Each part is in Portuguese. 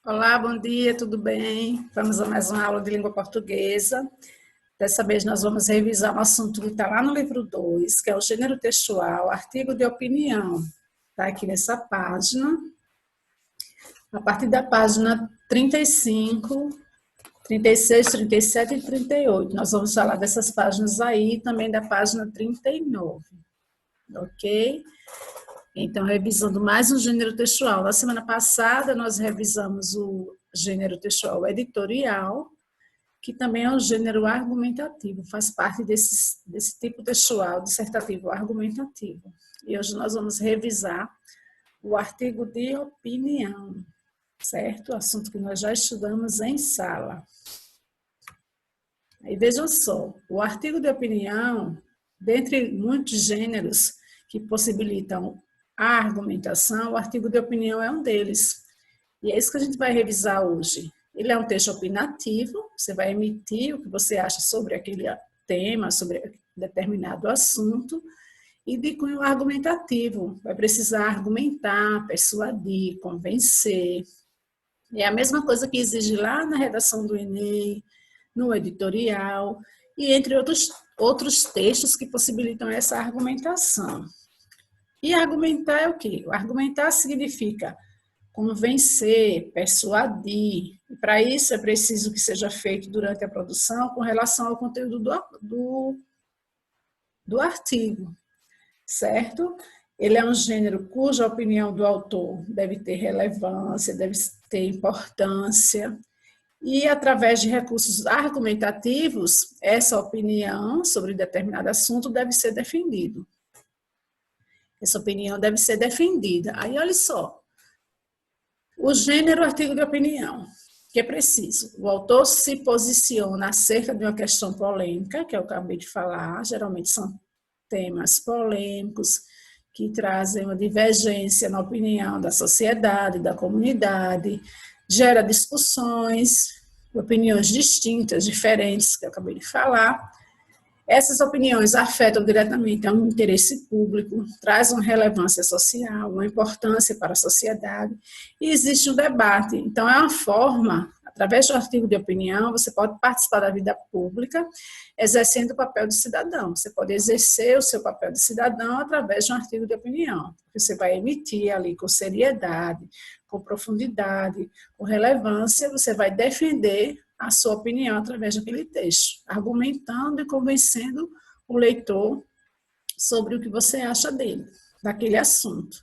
Olá, bom dia, tudo bem? Vamos a mais uma aula de língua portuguesa. Dessa vez nós vamos revisar um assunto que está lá no livro 2, que é o gênero textual, artigo de opinião. Está aqui nessa página. A partir da página 35, 36, 37 e 38. Nós vamos falar dessas páginas aí e também da página 39. Ok? Então, revisando mais um gênero textual. Na semana passada, nós revisamos o gênero textual editorial, que também é um gênero argumentativo, faz parte desse tipo textual, dissertativo argumentativo. E hoje nós vamos revisar o artigo de opinião, certo? Assunto que nós já estudamos em sala. Aí vejam só, o artigo de opinião, dentre muitos gêneros que possibilitam a argumentação, o artigo de opinião é um deles. E é isso que a gente vai revisar hoje. Ele é um texto opinativo, você vai emitir o que você acha sobre aquele tema, sobre determinado assunto, e de cunho argumentativo. Vai precisar argumentar, persuadir, convencer. É a mesma coisa que exige lá na redação do Enem, no editorial, e entre outros textos que possibilitam essa argumentação. E argumentar é o quê? Argumentar significa convencer, persuadir. E para isso é preciso que seja feito durante a produção com relação ao conteúdo do artigo, certo? Ele é um gênero cuja opinião do autor deve ter relevância, deve ter importância, e através de recursos argumentativos, essa opinião sobre determinado assunto deve ser defendido. Essa opinião deve ser defendida. Aí, olha só, o gênero artigo de opinião, que é preciso. O autor se posiciona acerca de uma questão polêmica, que eu acabei de falar, geralmente são temas polêmicos, que trazem uma divergência na opinião da sociedade, da comunidade, gera discussões, opiniões distintas, diferentes, que eu acabei de falar. Essas opiniões afetam diretamente a um interesse público, trazem uma relevância social, uma importância para a sociedade, e existe um debate. Então, é uma forma, através do artigo de opinião, você pode participar da vida pública, exercendo o papel de cidadão. Você pode exercer o seu papel de cidadão através de um artigo de opinião. Você vai emitir ali com seriedade, com profundidade, com relevância, você vai defender a sua opinião através daquele texto, argumentando e convencendo o leitor sobre o que você acha dele, daquele assunto,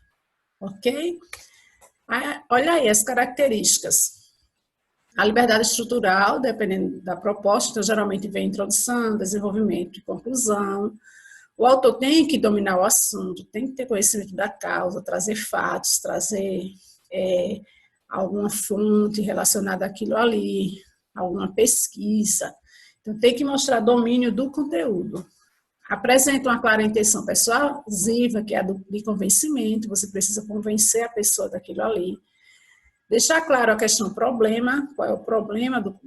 ok? Olha aí as características. A liberdade estrutural, dependendo da proposta, então, geralmente vem introdução, desenvolvimento e conclusão. O autor tem que dominar o assunto, tem que ter conhecimento da causa, trazer fatos, trazer alguma fonte relacionada àquilo ali, alguma pesquisa. Então, tem que mostrar domínio do conteúdo. Apresenta uma clara intenção persuasiva, que é a de convencimento, você precisa convencer a pessoa daquilo ali. Deixar claro a questão problema, qual é o problema do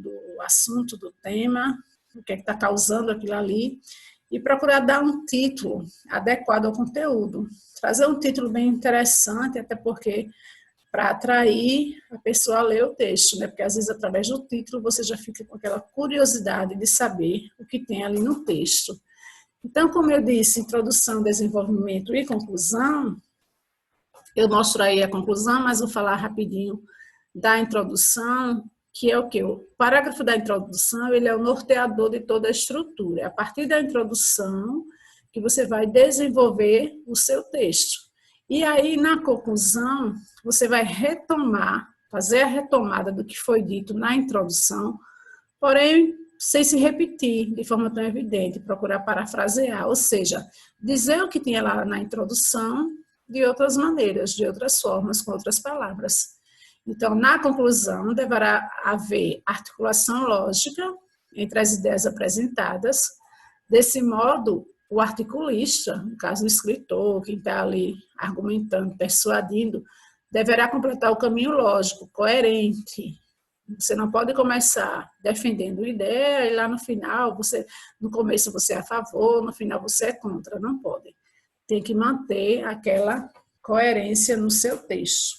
assunto, do tema, o que é que está causando aquilo ali, e procurar dar um título adequado ao conteúdo. Trazer um título bem interessante, até porque para atrair a pessoa a ler o texto, né? Porque às vezes através do título você já fica com aquela curiosidade de saber o que tem ali no texto. Então, como eu disse, introdução, desenvolvimento e conclusão, eu mostro aí a conclusão, mas vou falar rapidinho da introdução, que é o quê? O parágrafo da introdução, ele é o norteador de toda a estrutura. É a partir da introdução que você vai desenvolver o seu texto. E aí, na conclusão, você vai retomar, fazer a retomada do que foi dito na introdução, porém, sem se repetir de forma tão evidente, procurar parafrasear, ou seja, dizer o que tinha lá na introdução de outras maneiras, de outras formas, com outras palavras. Então, na conclusão, deverá haver articulação lógica entre as ideias apresentadas. Desse modo, o articulista, no caso o escritor, quem está ali argumentando, persuadindo, deverá completar o caminho lógico, coerente. Você não pode começar defendendo uma ideia e lá no final, no começo você é a favor, no final você é contra, não pode. Tem que manter aquela coerência no seu texto,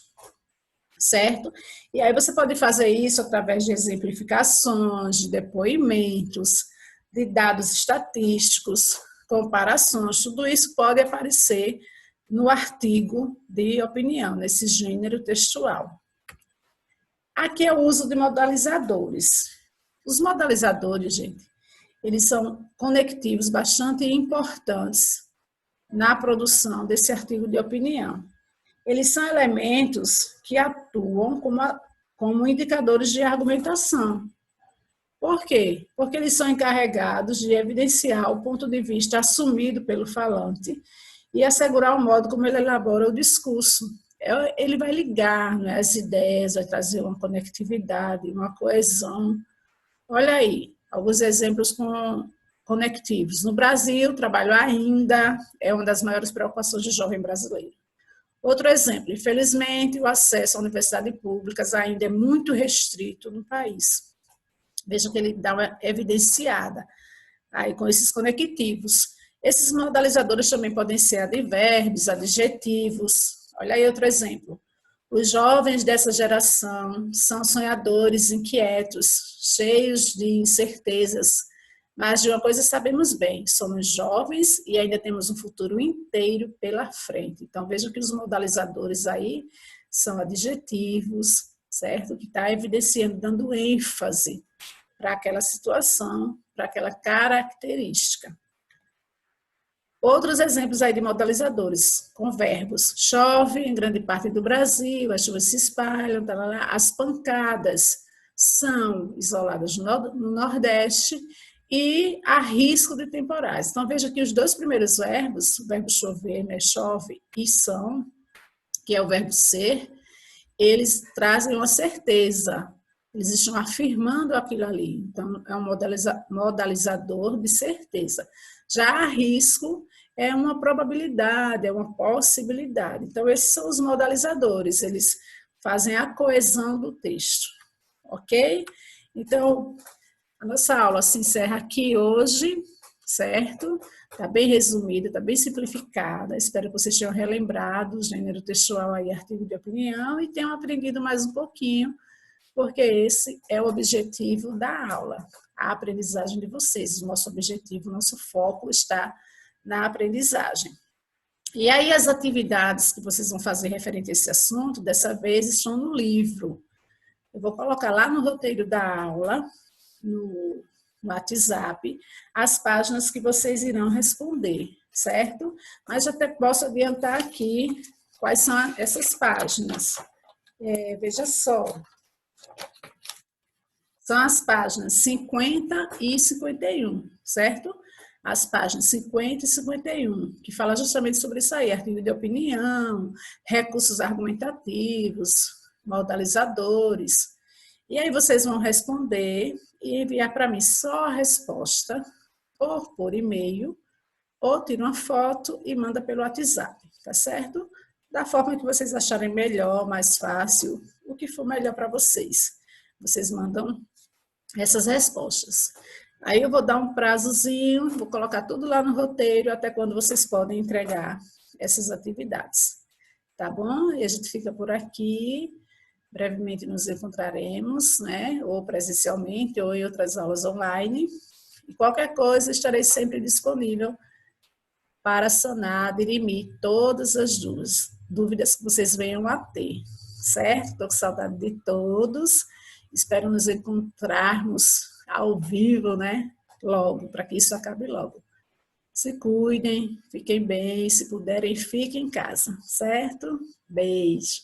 certo? E aí você pode fazer isso através de exemplificações, de depoimentos, de dados estatísticos, comparações, tudo isso pode aparecer no artigo de opinião, nesse gênero textual. Aqui é o uso de modalizadores. Os modalizadores, gente, eles são conectivos bastante importantes na produção desse artigo de opinião. Eles são elementos que atuam como indicadores de argumentação. Por quê? Porque eles são encarregados de evidenciar o ponto de vista assumido pelo falante e assegurar o modo como ele elabora o discurso. Ele vai ligar, né, as ideias, vai trazer uma conectividade, uma coesão. Olha aí, alguns exemplos conectivos. No Brasil, o trabalho ainda é uma das maiores preocupações do jovem brasileiro. Outro exemplo, infelizmente, o acesso à universidade pública ainda é muito restrito no país. Veja que ele dá uma evidenciada aí com esses conectivos. Esses modalizadores também podem ser advérbios, adjetivos. Olha aí outro exemplo. Os jovens dessa geração são sonhadores, inquietos, cheios de incertezas, mas de uma coisa sabemos bem, somos jovens e ainda temos um futuro inteiro pela frente. Então, vejam que os modalizadores aí são adjetivos, certo? Que está evidenciando, dando ênfase para aquela situação, para aquela característica. Outros exemplos aí de modalizadores, com verbos. Chove em grande parte do Brasil, as chuvas se espalham, as pancadas são isoladas no Nordeste e há risco de temporais. Então, veja que os dois primeiros verbos, o verbo chover, né, chove e são, que é o verbo ser, eles trazem uma certeza, eles estão afirmando aquilo ali. Então, é um modalizador de certeza. Já há risco é uma probabilidade, é uma possibilidade. Então, esses são os modalizadores, eles fazem a coesão do texto, ok? Então, a nossa aula se encerra aqui hoje, certo? Está bem resumida, está bem simplificada. Espero que vocês tenham relembrado o gênero textual aí, artigo de opinião, e tenham aprendido mais um pouquinho, porque esse é o objetivo da aula, a aprendizagem de vocês. O nosso objetivo, o nosso foco está na aprendizagem. E aí as atividades que vocês vão fazer referente a esse assunto, dessa vez estão no livro. Eu vou colocar lá no roteiro da aula, no WhatsApp, as páginas que vocês irão responder, certo? Mas até posso adiantar aqui quais são essas páginas. Veja só. São as páginas 50 e 51, certo? As páginas 50 e 51, que fala justamente sobre isso aí, artigo de opinião, recursos argumentativos, modalizadores. E aí vocês vão responder e enviar para mim só a resposta, ou por e-mail, ou tira uma foto e manda pelo WhatsApp, tá certo? Da forma que vocês acharem melhor, mais fácil, o que for melhor para vocês. Vocês mandam essas respostas. Aí eu vou dar um prazozinho, vou colocar tudo lá no roteiro, até quando vocês podem entregar essas atividades. Tá bom? E a gente fica por aqui. Brevemente nos encontraremos, né? Ou presencialmente, ou em outras aulas online. E qualquer coisa, estarei sempre disponível para sanar, dirimir todas as dúvidas que vocês venham a ter, certo? Estou com saudade de todos. Espero nos encontrarmos ao vivo, né? Logo, para que isso acabe logo. Se cuidem, fiquem bem, se puderem, fiquem em casa, certo? Beijo.